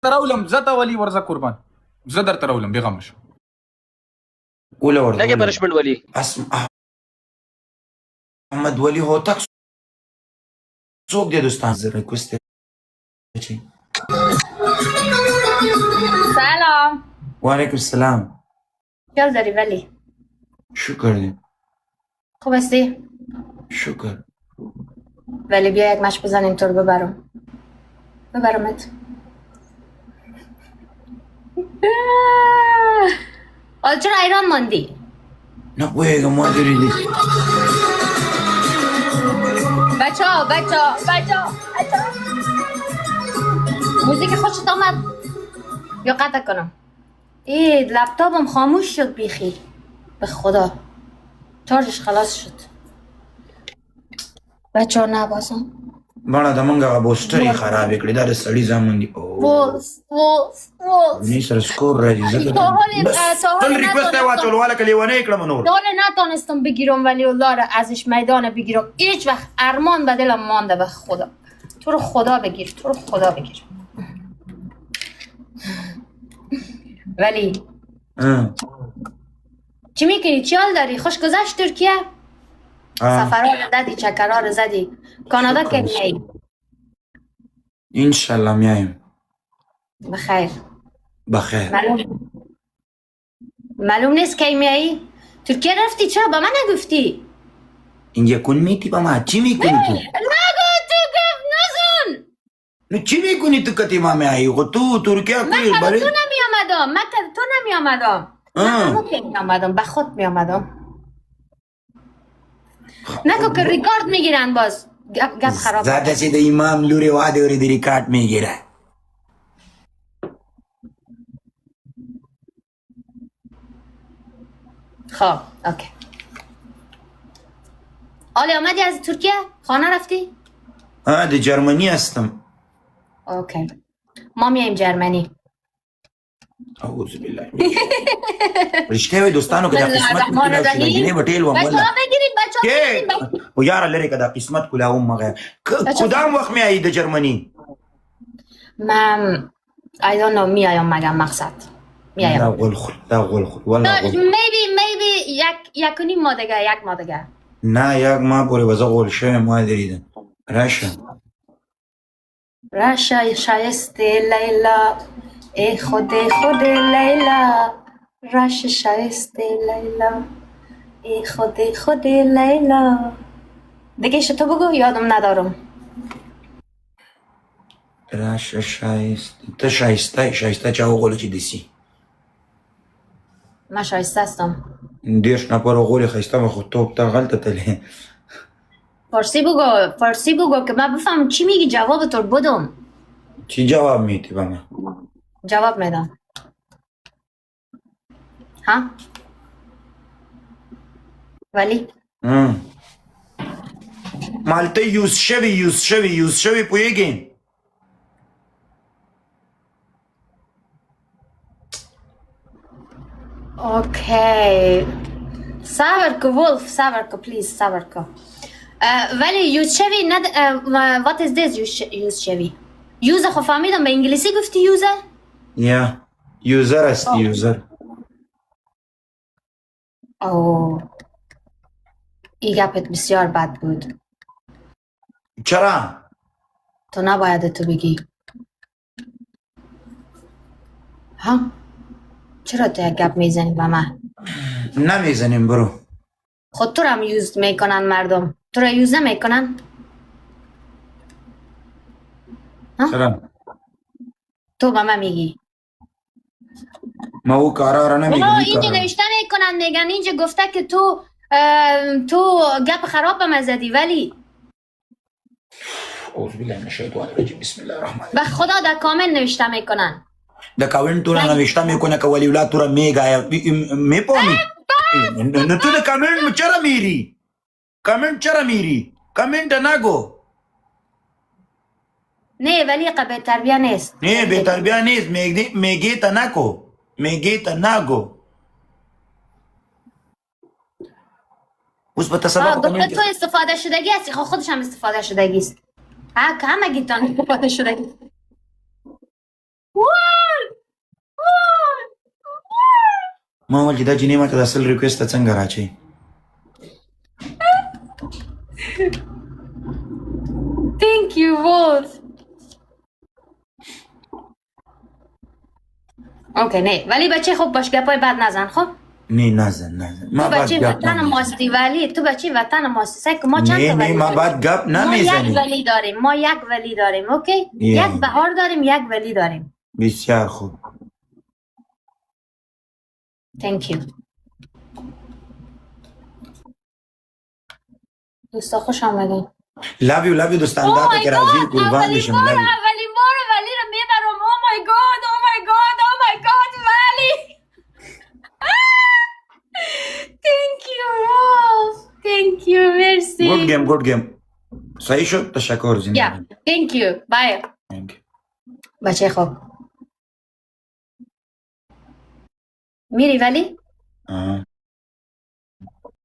تراولم زتا ولی ورزه قربان زه در تراولم بیغم شو ولا ورده لکه پنشمنت ولی احمد ولی هوتک څوک دی دوستان زه ریکوست چی سلام و علیکم السلام چیکار داری ولی؟ شکر دی خوب هستی؟ شکر ولی بیا یک مش بزنیم تو رو ببرمت حالا چرا ایران ماندی؟ نه بویگم ما دریدی بچه ها موزیک خوشت آمد یا قطع کنم؟ لپتاپم خاموش شد بیخی به خدا چارجش خلاص شد بچه ها نبازم باڼه د منګ هغه بوسټر یې خرابې کړې دا د سړي زامن دي وولف نی سره سکور راځي ځکه تل ریکوست یې واچول که لیونی یې کړم نور تا حالا نتانستم بگیرم ولی الله را ازش میدان بگیرم هیچ وقت ارمان به دلم مانده به خدا تو رو خدا بگیر ولی چی میکنی؟ چی حال داری؟ خوش گذشت ترکیه؟ سفرها رو زدی؟ چکرها رو زدی؟ کانادا که میایی؟ انشالله میایم بخیر معلوم نیست کی میایی؟ ترکیه رفتی چرا؟ با من نگفتی؟ این یکون میتی با ما چی میکنی تو؟ نگو تو گفت نزن نو چی میکنی تو کتی ما میایی؟ خود تو ترکیه من کنی که برای تو نمی آمدم من به خود می آمدم نکو که ریکارد میگیرن باز گپ خراب زاده چی ده امام لوری واده وری ده ریکارد میگیره خب اوکی آلی آمدی از ترکیه؟ خانه رفتی؟ ده جرمنی هستم اوکی ما میایم جرمنی اعوذ بالله رشته وی دوستانو که دا قسمت میکنه و شلنگینه بطیل و بچه مولا ها بگیریم و یارا لره که دا قسمت کلا هم مغیر کدام وقت میایی ده جرمنی؟ من I don't know میایم مگم مقصد میایم دا غل خود والله غل maybe یک و نیم ماه دیگه یک ماه دیگه نه یک ماه پوری وزا غل شوی ما دریدن رشا شایسته لیلا ای خود لیلا رش شایسته لیلا ای خود لیلا دیگه تو بگو یادم ندارم راشه شایسته تا شایسته چه غل چی دسی من شایسته هستم دیرش نپارو غولی خیسته و خود توب تا غلطه تلی فارسی بگو که من بفهم چی میگی جواب تو بدم چی جواب میتی با من؟ جواب میدم ها؟ ولی؟ مالته یوز شوی پویگی؟ اوکی صبر کو ولف صبر کو پلیز صبر کو ولی یوز شوی what is this یوز شوی یوز خو فهمیدم به انگلیسی گفتی یوزه؟ یا یوزر است یوزر اوه ای گپت بسیار بد بود چرا؟ تو نباید تو بگی ها؟ چرا تو یک گپ میزنی با من؟ نمیزنیم برو خود تو رو هم یوز میکنن مردم تو رو یوز نمیکنن؟ چرا؟ تو با من میگی ما او کارا را نمیگم اینجا نوشته میکنن میگن اینجا گفته که تو گپ خراب به من زدی ولی اعوذ بالله من الشیطان الرجیم بسم الله الرحمن به خدا در کامنت نوشته میکنن د کامنت تو را نوشته میکنه که ولی اولاد تو را میگه میپومی نو تو د کامنت چرا میری کامنت نگو نه ولی به تربیه نیست نه به تربیه نیست میگی تا نگو اوس به تصدق گفته تو استفاده شدگی هستی خودش هم استفاده شدگی است همه گیتان استفاده شدگی ما ول چې دا جنې ماته د اصل ریکویسټ ته څنګه راچی Thank you both. اوکی نه ولی بچه خب باش گپای بد نزن خب نه نزن ما تو بعد بچه گپ وطن نمیزنم ماستی ولی تو بچه وطن ماستی سعی کن ما چند نه تا نه ولی ما داریم؟ بعد گپ ما یک نمیزنیم ولی داریم ما یک ولی داریم اوکی یه. یک بهار داریم یک ولی داریم بسیار خوب Thank you دوستا خوش آمدین لابی دوستان داتا که راضی قربان بشم لابی اولین بار ولی رو میبرم oh my god oh my god oh my god ولی Thank you Wolf Thank you merci گود گیم صحیح شد تشکر Yeah زندگی thank you bye بچه خوب میری ولی آه